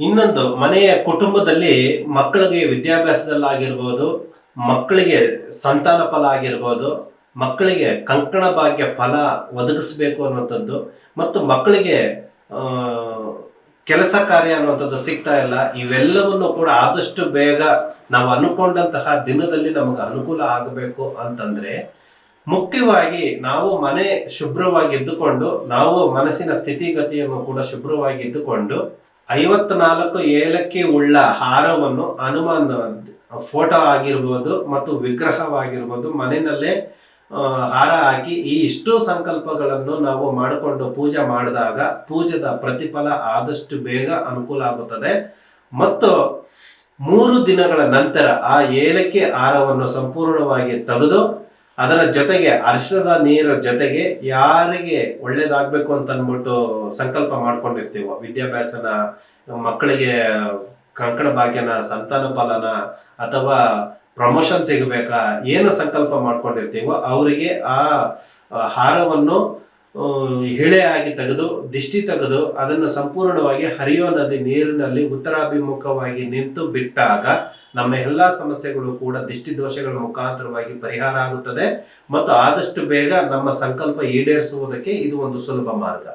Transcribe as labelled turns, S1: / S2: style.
S1: ಇನ್ನೊಂದು ಮನೆಯ ಕುಟುಂಬದಲ್ಲಿ ಮಕ್ಕಳಿಗೆ ವಿದ್ಯಾಭ್ಯಾಸದಲ್ಲಾಗಿರ್ಬೋದು, ಮಕ್ಕಳಿಗೆ ಸಂತಾನ ಫಲ ಆಗಿರ್ಬೋದು, ಮಕ್ಕಳಿಗೆ ಕಂಕಣ ಭಾಗ್ಯ ಫಲ ಒದಗಿಸ್ಬೇಕು ಅನ್ನುವಂಥದ್ದು ಮತ್ತು ಮಕ್ಕಳಿಗೆ ಆ, ಕೆಲಸ ಕಾರ್ಯ ಅನ್ನುವಂಥದ್ದು ಸಿಗ್ತಾ ಇಲ್ಲ. ಇವೆಲ್ಲವನ್ನು ಕೂಡ ಆದಷ್ಟು ಬೇಗ ನಾವು ಅನ್ಕೊಂಡಂತಹ ದಿನದಲ್ಲಿ ನಮಗೆ ಅನುಕೂಲ ಆಗಬೇಕು ಅಂತಂದ್ರೆ ಮುಖ್ಯವಾಗಿ ನಾವು ಮನೆ ಶುಭ್ರವಾಗಿ ಇದ್ದುಕೊಂಡು, ನಾವು ಮನಸ್ಸಿನ ಸ್ಥಿತಿಗತಿಯನ್ನು ಕೂಡ ಶುಭ್ರವಾಗಿ ಇದ್ದುಕೊಂಡು 54 ಏಲಕ್ಕಿ ಉಳ್ಳ ಹಾರವನ್ನು ಹನುಮಾನ್ ಫೋಟೋ ಆಗಿರ್ಬೋದು ಮತ್ತು ವಿಗ್ರಹವಾಗಿರ್ಬೋದು ಮನೆಯಲ್ಲೇ ಹಾರ ಹಾಕಿ ಈ ಇಷ್ಟು ಸಂಕಲ್ಪಗಳನ್ನು ನಾವು ಮಾಡಿಕೊಂಡು ಪೂಜೆ ಮಾಡಿದಾಗ ಪೂಜೆದ ಪ್ರತಿಫಲ ಆದಷ್ಟು ಬೇಗ ಅನುಕೂಲ ಆಗುತ್ತದೆ. ಮತ್ತು 3 ದಿನಗಳ ನಂತರ ಆ ಏಲಕ್ಕಿ ಹಾರವನ್ನು ಸಂಪೂರ್ಣವಾಗಿ ತೆಗೆದು ಅದರ ಜೊತೆಗೆ ಅರಿಶಿಣದ ನೀರ ಜೊತೆಗೆ ಯಾರಿಗೆ ಒಳ್ಳೇದಾಗಬೇಕು ಅಂತ ಅಂದ್ಬಿಟ್ಟು ಸಂಕಲ್ಪ ಮಾಡ್ಕೊಂಡಿರ್ತೀವೋ, ವಿದ್ಯಾಭ್ಯಾಸನ, ಮಕ್ಕಳಿಗೆ ಕಂಕಣ ಭಾಗ್ಯನ, ಸಂತಾನ ಫಲನ ಅಥವಾ ಪ್ರಮೋಷನ್ ಸಿಗಬೇಕಾ, ಏನು ಸಂಕಲ್ಪ ಮಾಡ್ಕೊಂಡಿರ್ತೀವೋ ಅವರಿಗೆ ಆ ಹಾರವನ್ನು ಎಳೆಯಾಗಿ ತೆಗೆದು ದಿಷ್ಟಿ ತೆಗೆದು ಅದನ್ನು ಸಂಪೂರ್ಣವಾಗಿ ಹರಿಯೋ ನದಿ ನೀರಿನಲ್ಲಿ ಉತ್ತರಾಭಿಮುಖವಾಗಿ ನಿಂತು ಬಿಟ್ಟಾಗ ನಮ್ಮ ಎಲ್ಲ ಸಮಸ್ಯೆಗಳು ಕೂಡ ದಿಷ್ಟಿ ದೋಷಗಳ ಮುಖಾಂತರವಾಗಿ ಪರಿಹಾರ ಆಗುತ್ತದೆ ಮತ್ತು ಆದಷ್ಟು ಬೇಗ ನಮ್ಮ ಸಂಕಲ್ಪ ಈಡೇರಿಸುವುದಕ್ಕೆ ಇದು ಒಂದು ಸುಲಭ ಮಾರ್ಗ.